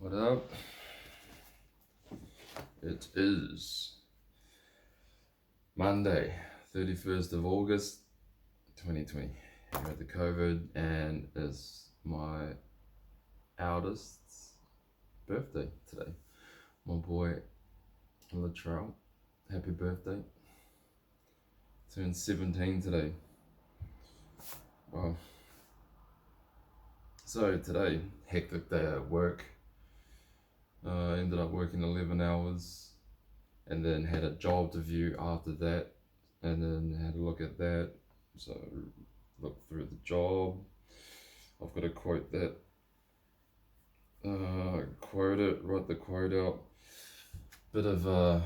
What up? It is Monday, 31st of August, 2020. I had the COVID and it's my eldest's birthday today. My boy, Latrell, happy birthday. Turned 17 today. Wow. So today, hectic day at work. Ended up working 11 hours and then had a job to view after that, and then had a look at that. So look through the job. I've got to quote that. Quote it. Write the quote out. Bit of a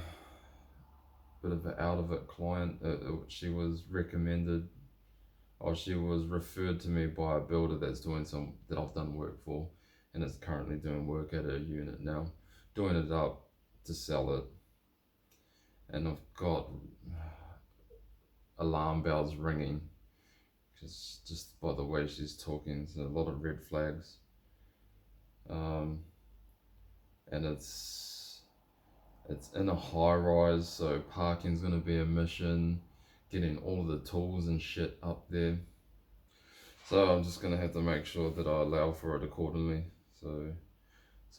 out of it client. She was recommended, or she was referred to me by a builder that I've done work for, and is currently doing work at a unit now, doing it up to sell it. And I've got alarm bells ringing, just by the way she's talking. So a lot of red flags. And it's in a high rise, so parking's gonna be a mission. Getting all of the tools and shit up there. So I'm just gonna have to make sure that I allow for it accordingly, so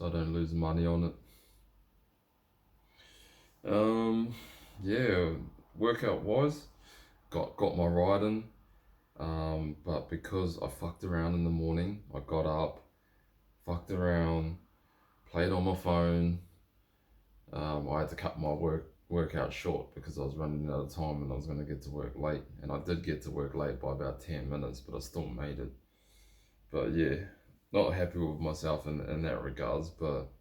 I don't lose money on it. Yeah, workout wise, got my ride in. But because I fucked around in the morning, I got up, fucked around, played on my phone. I had to cut my workout short because I was running out of time and I was going to get to work late. And I did get to work late by about 10 minutes, but I still made it. But yeah, not happy with myself in that regards. But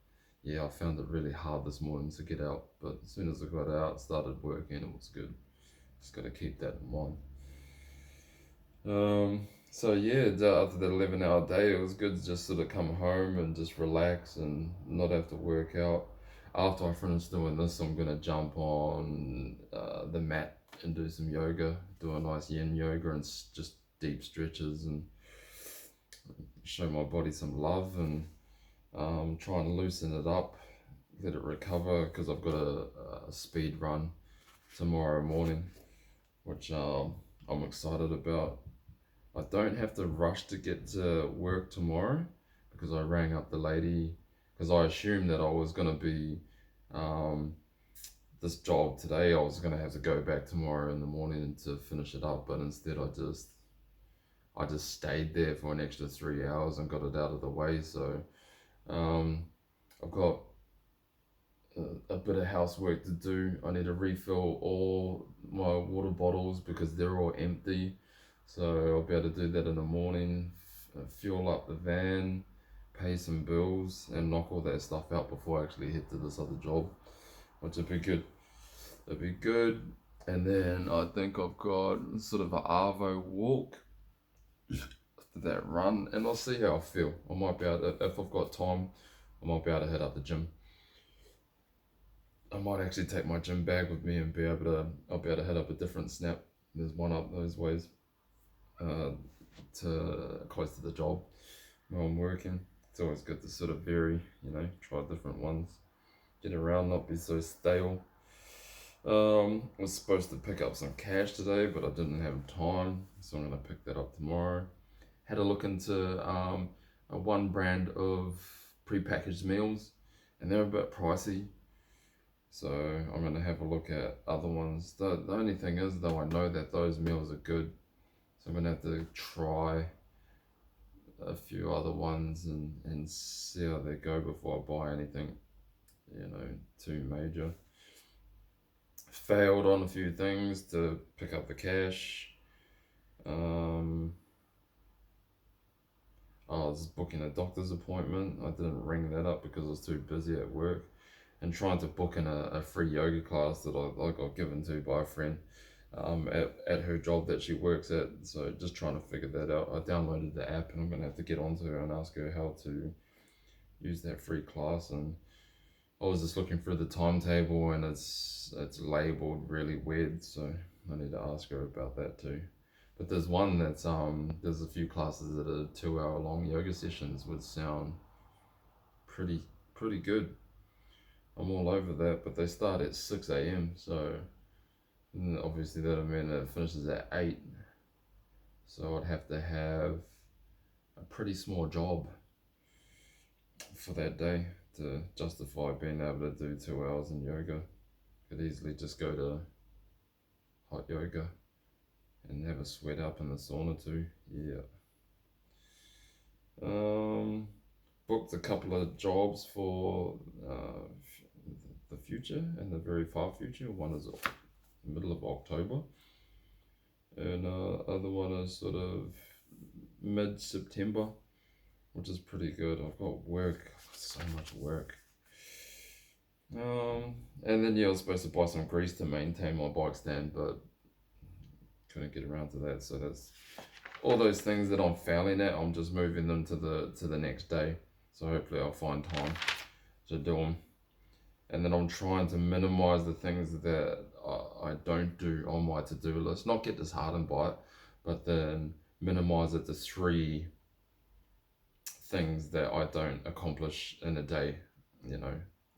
yeah, I found it really hard this morning to get out. But as soon as I got out, started working, it was good. Just got to keep that in mind. So yeah, after that 11-hour day, it was good to just sort of come home and just relax and not have to work out. After I finish doing this, I'm gonna jump on the mat and do some yoga, do a nice yin yoga and just deep stretches and show my body some love and try and loosen it up, let it recover, because I've got a speed run tomorrow morning, which I'm excited about. I don't have to rush to get to work tomorrow because I rang up the lady because I assumed that I was going to be this job today. I was going to have to go back tomorrow in the morning to finish it up, but instead I just stayed there for an extra 3 hours and got it out of the way. So I've got a bit of housework to do. I need to refill all my water bottles because they're all empty. So I'll be able to do that in the morning, fuel up the van, pay some bills, and knock all that stuff out before I actually head to this other job, which would be good. It'd be good. And then I think I've got sort of an Arvo walk after that run, and I'll see how I feel. I might be able to, if I've got time, I might be able to head up the gym. I might actually take my gym bag with me and I'll be able to head up a different snap. There's one up those ways. To close to the job where I'm working. It's always good to sort of vary, try different ones, get around, not be so stale. Was supposed to pick up some cash today, but I didn't have time, so I'm gonna pick that up tomorrow. Had a look into one brand of prepackaged meals, and they're a bit pricey. So I'm gonna have a look at other ones. The only thing is, though, I know that those meals are good. So I'm gonna have to try a few other ones and see how they go before I buy anything, too major. Failed on a few things to pick up the cash. I was booking a doctor's appointment. I didn't ring that up because I was too busy at work, and trying to book in a free yoga class that I got given to by a friend. At her job that she works at. So just trying to figure that out. I downloaded the app and I'm gonna have to get onto her and ask her how to use that free class. And I was just looking through the timetable and it's labeled really weird, so I need to ask her about that too. But there's one that's there's a few classes that are 2 hour long yoga sessions, which sound pretty pretty good. I'm all over that, but they start at 6 a.m. So obviously that'll mean it finishes at 8. So I'd have to have a pretty small job for that day to justify being able to do 2 hours in yoga. Could easily just go to hot yoga and have a sweat up in the sauna too. Yeah. Booked a couple of jobs for the future and the very far future. One is middle of October, and other one is sort of mid-September, which is pretty good. I've got work, so much work. And then I was supposed to buy some grease to maintain my bike stand, but couldn't get around to that. So that's all those things that I'm failing at. I'm just moving them to the next day. So hopefully I'll find time to do them. And then I'm trying to minimize the things that I don't do on my to-do list. Not get disheartened by it, but then minimize it to 3 things that I don't accomplish in a day,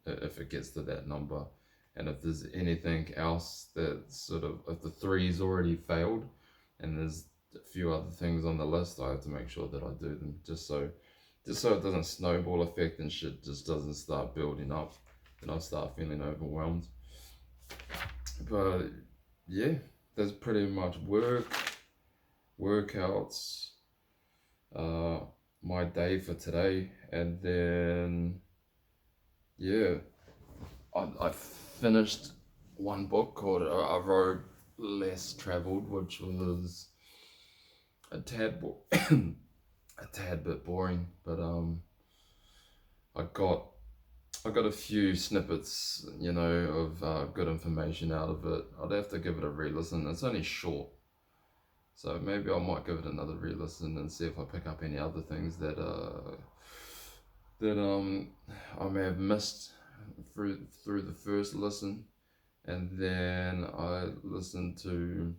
if it gets to that number. And if there's anything else that sort of, if the 3's already failed and there's a few other things on the list, I have to make sure that I do them, just so it doesn't snowball effect and shit just doesn't start building up and I start feeling overwhelmed. But yeah, that's pretty much workouts, my day for today. And then yeah, I finished one book called A Road Less Traveled, which was a tad bit boring, but I got a few snippets, of good information out of it. I'd have to give it a re-listen. It's only short, so maybe I might give it another re-listen and see if I pick up any other things that I may have missed through the first listen. And then I listened to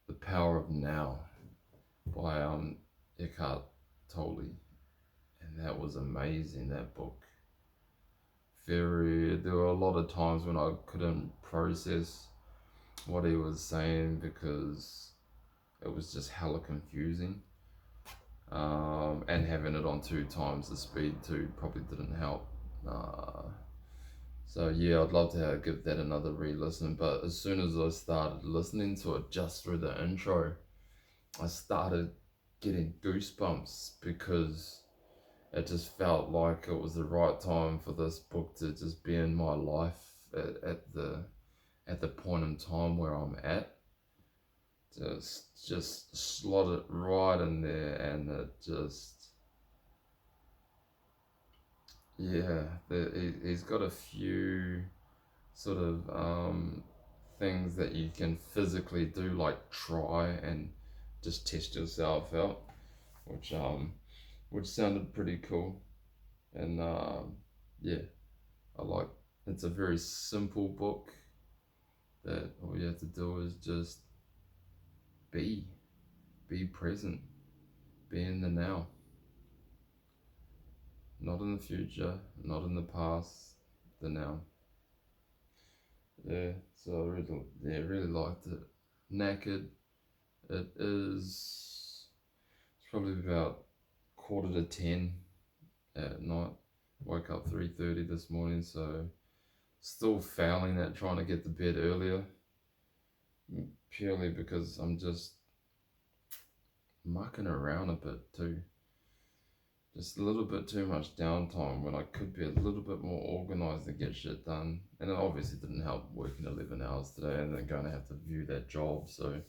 The Power of Now by Eckhart Tolle, and that was amazing, that book. There were a lot of times when I couldn't process what he was saying because it was just hella confusing, and having it on 2 times the speed too probably didn't help. So yeah, I'd love to give that another re-listen, but as soon as I started listening to it just through the intro, I started getting goosebumps because it just felt like it was the right time for this book to just be in my life at the point in time where I'm at. Just slot it right in there, and it just, yeah, he's got a few sort of things that you can physically do, like try and just test yourself out, which sounded pretty cool. And yeah, it's a very simple book that all you have to do is just be present, be in the now, not in the future, not in the past, the now. Yeah, so I really liked it. Knackered. It's probably about 9:45 at night. Woke up 3:30 this morning, so still failing at trying to get to bed earlier, purely because I'm just mucking around a bit too. Just a little bit too much downtime when I could be a little bit more organized to get shit done. And it obviously didn't help working 11 hours today and then going to have to view that job. So,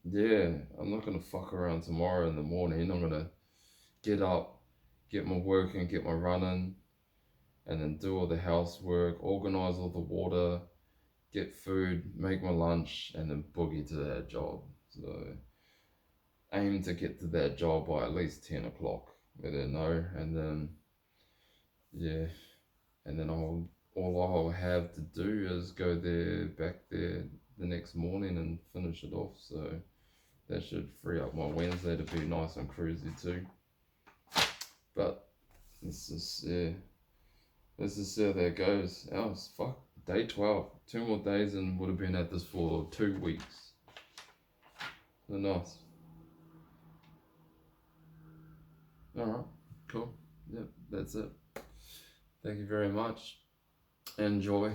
yeah, I'm not going to fuck around tomorrow in the morning. I'm going to get up, get my work and get my running, and then do all the housework, organize all the water, get food, make my lunch, and then boogie to that job. So aim to get to that job by at least 10 o'clock. Let it know, and then yeah, and then all I'll have to do is go back there the next morning and finish it off. So that should free up my Wednesday to be nice and cruisy too. But this is yeah. Let's just see how that goes. Oh, fuck. Day 12. 2 more days and would have been at this for 2 weeks. So nice. Alright, cool. Yep, that's it. Thank you very much. Enjoy.